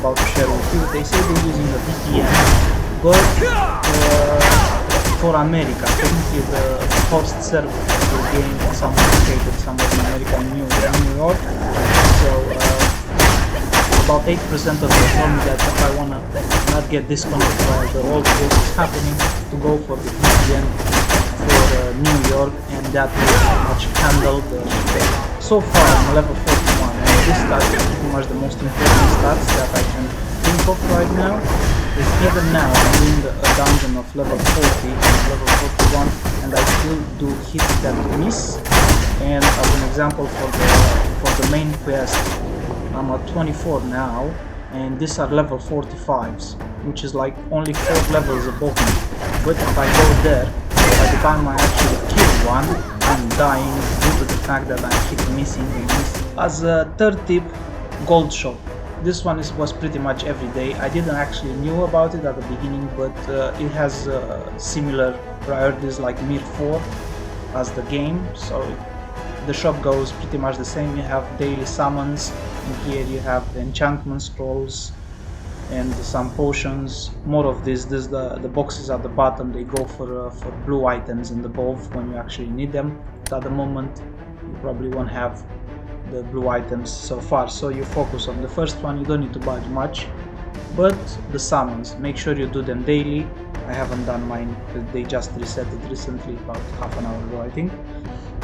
about to share with you. They say they're using a VPN, but for America. Technically, the host server for the game is somewhere located somewhere in America, in New York. So about 80% of them told me that if I wanna not get disconnected while the whole thing is happening, to go for the VPN for New York, and that will pretty much handle the thing. So far I'm level 41, and this stat is pretty much the most important stats that I can think of right now. Is even now I'm doing a dungeon of level 40 and level 41, and I still do hit that miss. And as an example, for the main quest, I'm at 24 now, and these are level 45s, which is like only 4 levels above me. But if I go there, by the time I actually kill one, I'm dying due to the fact that I keep missing and missing. As a third tip, gold shop. This one was pretty much every day. I didn't actually knew about it at the beginning, but it has similar priorities like Mir 4 as the game, so the shop goes pretty much the same. You have daily summons, and here you have the enchantment scrolls and some potions. More of this. The boxes at the bottom, they go for blue items and above when you actually need them. But at the moment, you probably won't have the blue items so far, so you focus on the first one. You don't need to budge much. But the summons, make sure you do them daily. I haven't done mine because they just reset it recently, about half an hour ago I think.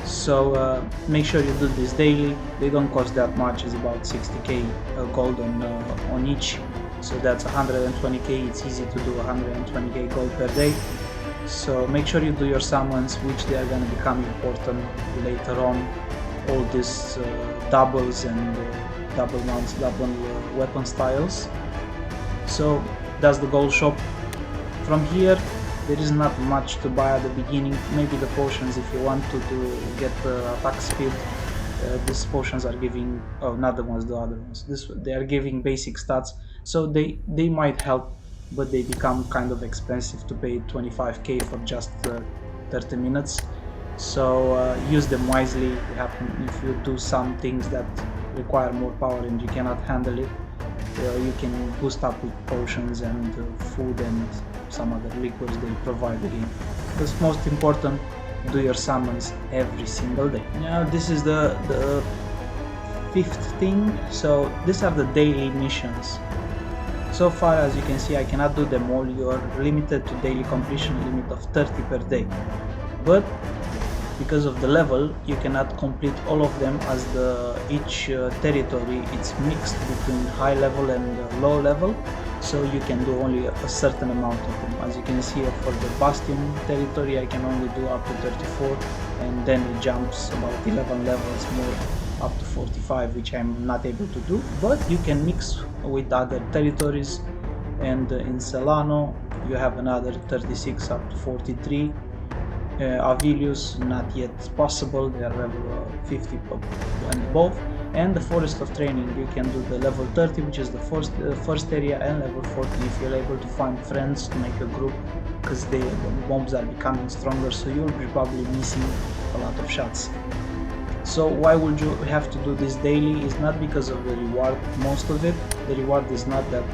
So make sure you do this daily. They don't cost that much. It's about 60k gold on each, so that's 120k. It's easy to do 120k gold per day. So make sure you do your summons, which they are going to become important later on. All these doubles and double mounts, double weapon styles. So that's the gold shop. From here there is not much to buy at the beginning. Maybe the potions if you want to get attack speed. These potions are giving, oh, not the ones, the other ones. They are giving basic stats, so they might help, but they become kind of expensive to pay 25k for just 30 minutes. So use them wisely. If you do some things that require more power and you cannot handle it, you can boost up with potions and food and some other liquids they provide again. But most important, do your summons every single day. Now this is the fifth thing. So these are the daily missions. So far, as you can see, I cannot do them all. You are limited to daily completion limit of 30 per day, but because of the level, you cannot complete all of them, as each territory it's mixed between high level and low level, so you can do only a certain amount of them. As you can see, for the Bastion territory I can only do up to 34, and then it jumps about 11 levels more up to 45, which I'm not able to do. But you can mix with other territories, and in Celano you have another 36 up to 43. Avilius, not yet possible, they are level 50 and above. And the Forest of Training, you can do the level 30, which is the first area, and level 40 if you're able to find friends to make a group, because the mobs are becoming stronger, so you'll be probably missing a lot of shots. So why would you have to do this daily? Is not because of the reward. Most of it, the reward is not that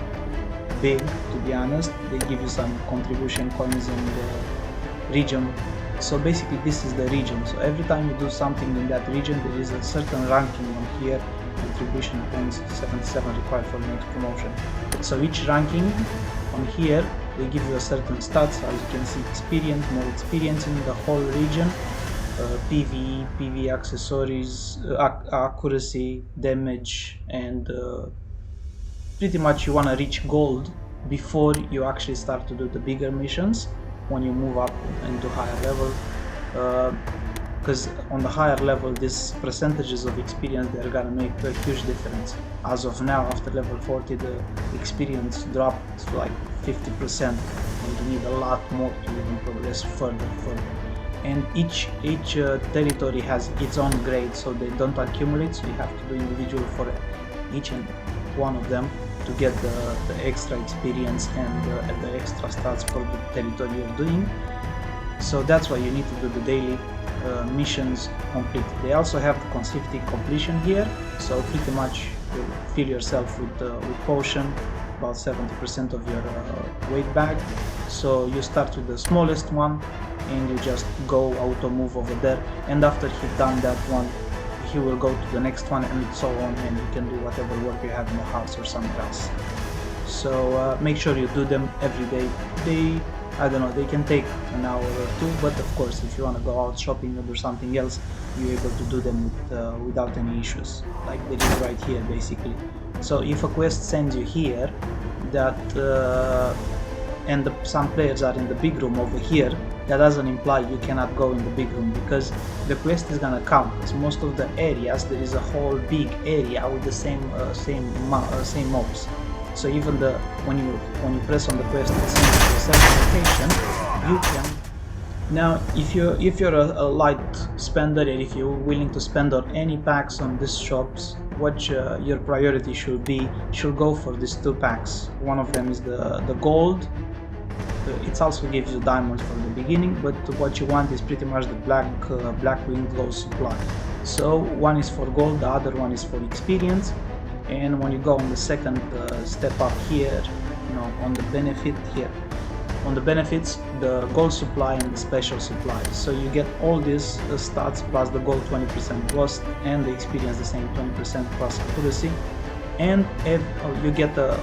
big, to be honest. They give you some contribution coins in the region. So basically this is the region, so every time you do something in that region there is a certain ranking on here. Contribution points 77 required for next promotion. So each ranking on here, they give you a certain stats. As you can see, experience, more experience in the whole region, PvE accessories, accuracy, damage, and pretty much you want to reach gold before you actually start to do the bigger missions. When you move up into higher level, because on the higher level these percentages of experience, they're gonna make a huge difference. As of now, after level 40, the experience dropped to like 50%, and you need a lot more to even progress further. And each territory has its own grade, so they don't accumulate, so you have to do individual for each and one of them to get the extra experience and the extra stats for the territory you're doing. So that's why you need to do the daily missions complete. They also have the consecutive completion here, so pretty much you fill yourself with potion about 70% of your weight bag. So you start with the smallest one and you just go auto move over there, and after he done that one he will go to the next one and so on, and you can do whatever work you have in the house or somewhere else. So make sure you do them every day. I don't know, they can take an hour or two, but of course if you want to go out shopping or do something else, you're able to do them without any issues, like they is right here basically. So if a quest sends you here, that and some players are in the big room over here, that doesn't imply you cannot go in the big room, because the quest is gonna count. Most of the areas, there is a whole big area with the same mobs. So even when you press on the quest and send it to a certain location, you can. Now, if you're a light spender, and if you're willing to spend on any packs on these shops, what your priority should be, should go for these 2 packs. One of them is the gold. It also gives you diamonds from the beginning, but what you want is pretty much the black winged glow supply. So one is for gold, the other one is for experience. And when you go on the second step up here, on the benefit here, on the benefits, the gold supply and the special supply. So you get all these stats plus the gold 20% plus, and the experience the same 20% plus accuracy. And you get a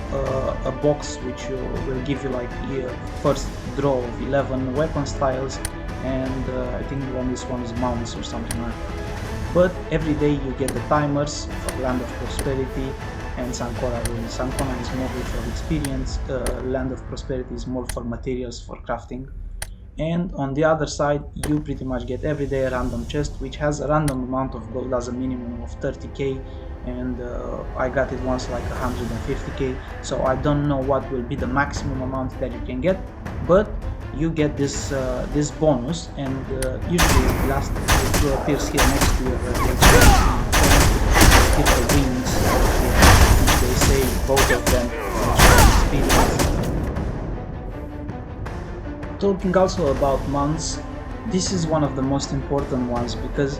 box which will give you like first draw of 11 weapon styles, and I think this one is mounts or something like that. But every day you get the timers for Land of Prosperity and Sankora. Sankora is more for experience, Land of Prosperity is more for materials for crafting. And on the other side, you pretty much get every day a random chest which has a random amount of gold as a minimum of 30k, and I got it once like 150k, so I don't know what will be the maximum amount that you can get, but you get this bonus, and usually it appears here next to your wings, which they say both of them experience. Talking also about mounts, this is one of the most important ones because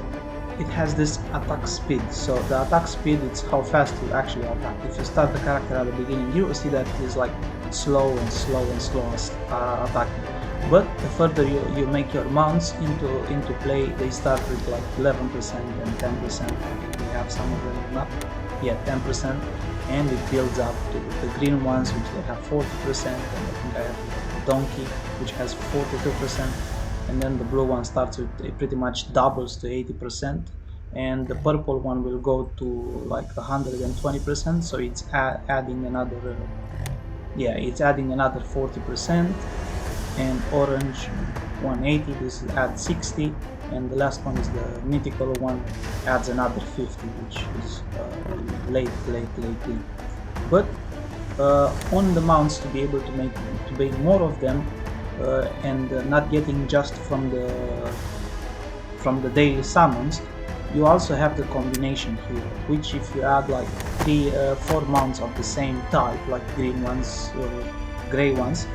it has this attack speed. So the attack speed, it's how fast you actually attack. If you start the character at the beginning, you will see that it's like slow attacking. But the further you make your mounts into play, they start with like 11% and 10%. We have some of them not yet 10%, and it builds up to the green ones, which they have 40%, and I think I have Donkey, which has 42%. And then the blue one starts with, it pretty much doubles to 80%, and the purple one will go to like 120%, so it's adding another 40%, and orange 180, this is at 60, and the last one is the mythical one, adds another 50, which is late. But on the mounts, to be able to make more of them, and not getting just from the daily summons, you also have the combination here, which if you add like 4 mounts of the same type, like green ones or gray ones,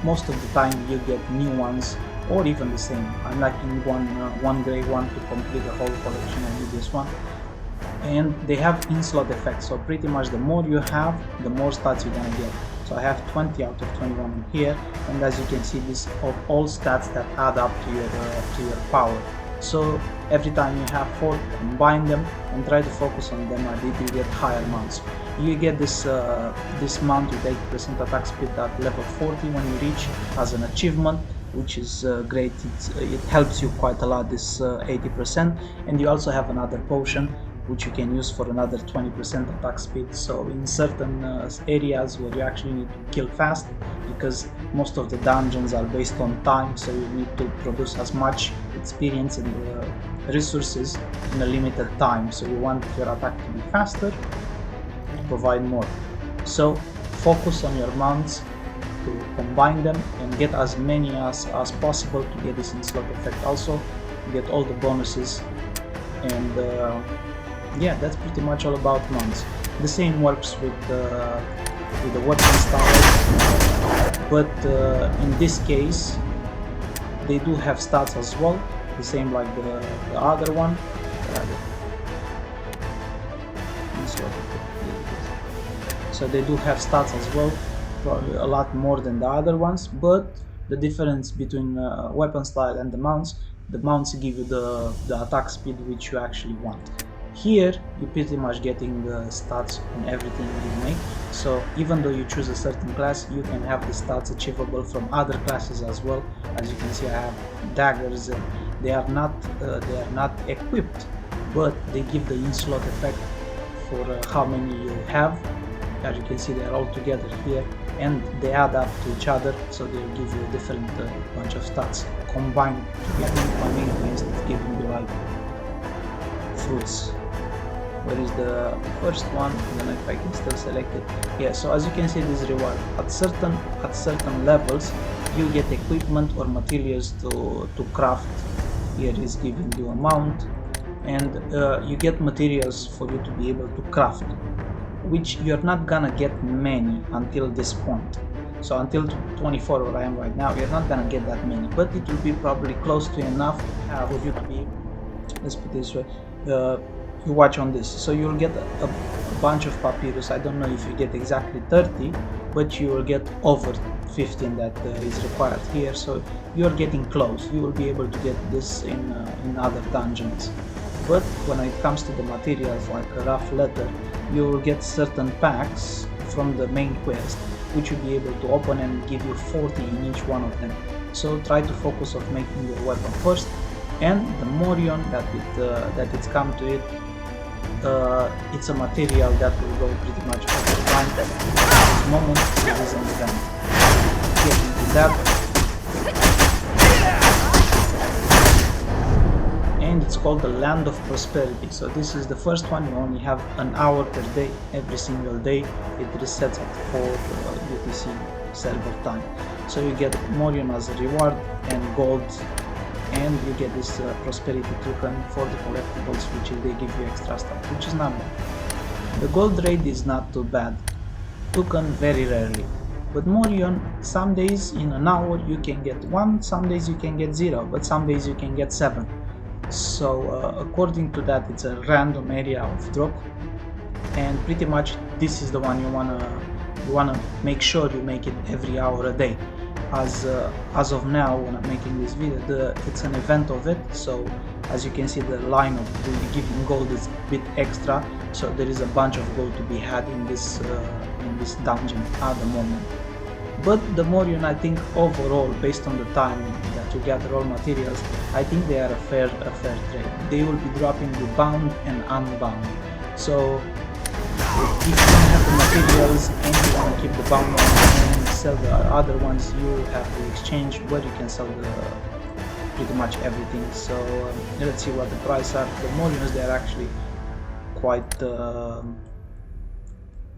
most of the time you get new ones or even the same. I'm lacking one gray one to complete the whole collection. I need this one. And they have in-slot effects, so pretty much the more you have, the more stats you're gonna get. So I have 20 out of 21 in here, and as you can see, these are all stats that add up to your power. So every time you have 4, combine them and try to focus on them, and you get higher mounts. You get this mount with 80% attack speed at level 40 when you reach as an achievement, which is great. It helps you quite a lot, this 80%, and you also have another potion which you can use for another 20% attack speed. So in certain areas where you actually need to kill fast, because most of the dungeons are based on time, so you need to produce as much experience and resources in a limited time, so you want your attack to be faster, to provide more. So focus on your mounts to combine them and get as many as possible to get this in-slot effect. Also get all the bonuses, and yeah, that's pretty much all about mounts. The same works with the weapon style, but in this case they do have stats as well, the same like the other one. so they do have stats as well, probably a lot more than the other ones, but the difference between weapon style and the mounts give you the attack speed which you actually want. Here you're pretty much getting the stats on everything you make, so even though you choose a certain class, you can have the stats achievable from other classes as well. As you can see, I have daggers, and they are not equipped, but they give the in-slot effect for how many you have. As you can see, they are all together here, and they add up to each other, so they'll give you a different bunch of stats combined together instead of giving you like fruits. Where is the first one? I don't know if I can still select it. Yeah, so as you can see, this reward at certain levels you get equipment or materials to craft. Here is giving you a mount, and you get materials for you to be able to craft, which you're not gonna get many until this point. So until 24, where I am right now, you're not gonna get that many, but it will be probably close to enough for you to be, let's put it this way, you watch on this, so you'll get a bunch of papyrus. I don't know if you get exactly 30, but you will get over 15 that is required here, so you're getting close. You will be able to get this in other dungeons. But when it comes to the materials like a rough leather, you will get certain packs from the main quest, which you'll be able to open and give you 40 in each one of them. So try to focus on making your weapon first, and the Morion that it's come to it, it's a material that will go pretty much over time. At this moment, it is an event. Get into that. And it's called the Land of Prosperity. So this is the first one. You only have an hour per day, every single day. It resets at 4 UTC server time. So you get Morion as a reward and gold, and you get this prosperity token for the collectibles, which they give you extra stuff, which is not bad. The gold rate is not too bad. Token very rarely. But Morion, some days in an hour you can get 1, some days you can get 0, but some days you can get 7. So according to that, it's a random area of drop, and pretty much this is the one you wanna make sure you make it every hour a day. As of now, when I'm making this video, it's an event of it. So as you can see, the line of giving gold is a bit extra. So there is a bunch of gold to be had in this dungeon at the moment. But the Morion, I think overall, based on the time that you gather all materials, I think they are a fair trade. They will be dropping you bound and unbound. So if you don't have the materials and you want to keep the bound ones and sell the other ones, you have the exchange where you can sell pretty much everything. So let's see what the price are. The Morions, they are actually quite,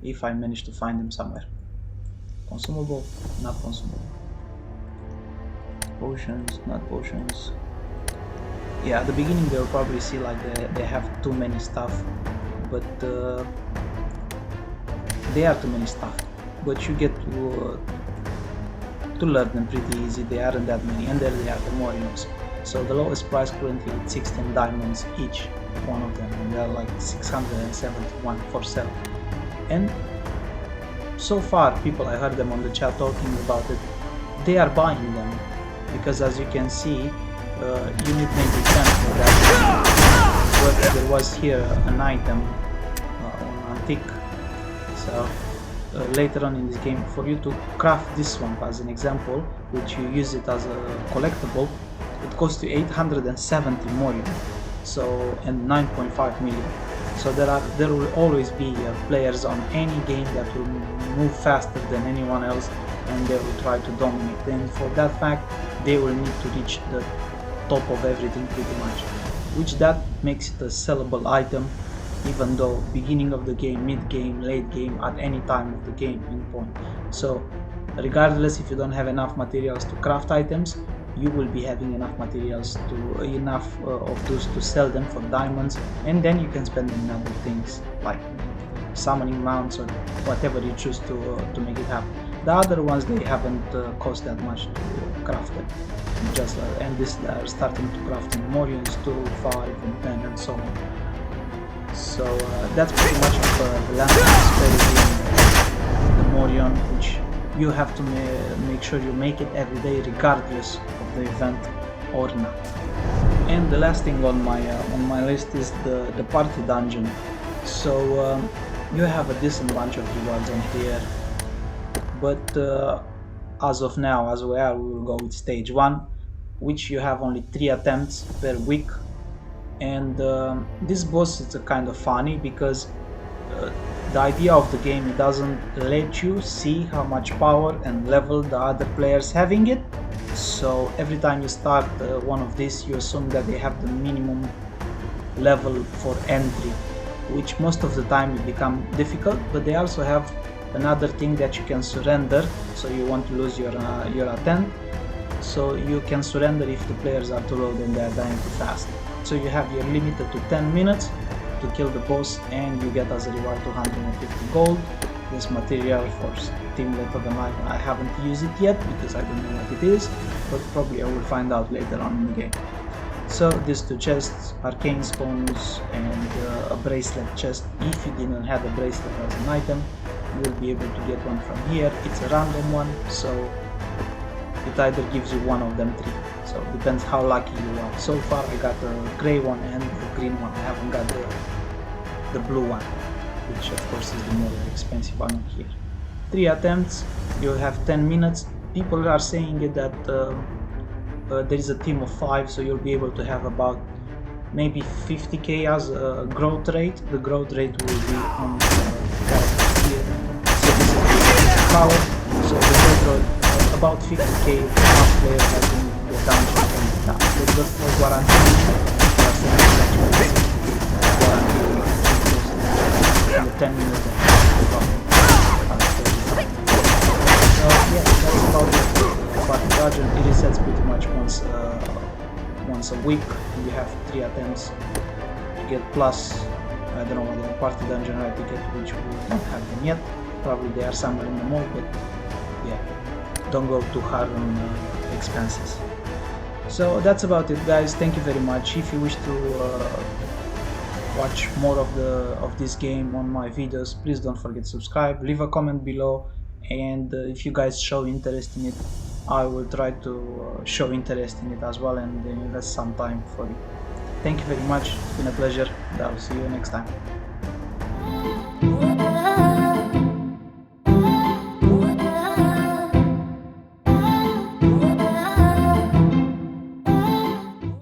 if I manage to find them somewhere. Consumable, not consumable. Potions, not potions. Yeah, at the beginning they'll probably see like they have too many stuff, but they are too many stuff. But you get to learn them pretty easy. They aren't that many, and there they are, the Morions. So the lowest price currently is 16 diamonds each one of them, and they are like 671 for sale. And so far, people, I heard them on the chat talking about it, they are buying them, because as you can see, you need maybe 10 for that. But there was here an item on Antique, so later on in this game, for you to craft this one as an example, which you use it as a collectible, it costs you 870 Morion, so, and 9.5 million. So there will always be players on any game that will move faster than anyone else, and they will try to dominate. And for that fact, they will need to reach the top of everything pretty much, which that makes it a sellable item, even though beginning of the game, mid game, late game, at any time of the game in point. So regardless, if you don't have enough materials to craft items, you will be having enough materials of those to sell them for diamonds, and then you can spend them in other things like summoning mounts or whatever you choose to make it happen. The other ones, they haven't cost that much to craft them, just and this are starting to craft in Morions 2, 5, and 10, and so on. So that's pretty much of the Land of Prosperity Morion, which you have to make sure you make it every day regardless of the event or not. And the last thing on my list is the party dungeon. So you have a decent bunch of rewards on here, but as of now, as we are, we will go with stage 1, which you have only 3 attempts per week. And this boss is kind of funny because the idea of the game, it doesn't let you see how much power and level the other players having it. So every time you start one of these, you assume that they have the minimum level for entry, which most of the time it become difficult. But they also have another thing that you can surrender, so you want to lose your attempt, so you can surrender if the players are too low and they are dying too fast. So you're limited to 10 minutes to kill the boss, and you get as a reward 250 gold. This material for Stimulate of the Night, I haven't used it yet because I don't know what it is, but probably I will find out later on in the game. So these 2 chests, arcane stones and a bracelet chest. If you didn't have a bracelet as an item, you will be able to get one from here. It's a random one, so it either gives you one of them 3. So it depends how lucky you are. So far I got the grey one and the green one. I haven't got the blue one, which of course is the more expensive one here. 3 attempts, you have 10 minutes. People are saying that there is a team of 5, so you'll be able to have about maybe 50k as a growth rate. The growth rate will be on here. So this is the power. So the growth rate, about 50k half player has been the dungeon and the top. But just for guarantee, in the 10 minutes. So yeah, that's about it. But the dungeon, it resets pretty much once a week. You have 3 attempts to get plus, I don't know what the party dungeon right to get, which we don't have them yet. Probably they are somewhere in the mall, but yeah, don't go too hard on expenses. So that's about it, guys. Thank you very much. If you wish to watch more of this game on my videos, please don't forget to subscribe, leave a comment below, and if you guys show interest in it, I will try to show interest in it as well and invest some time for it. Thank you very much. It's been a pleasure, and I'll see you next time.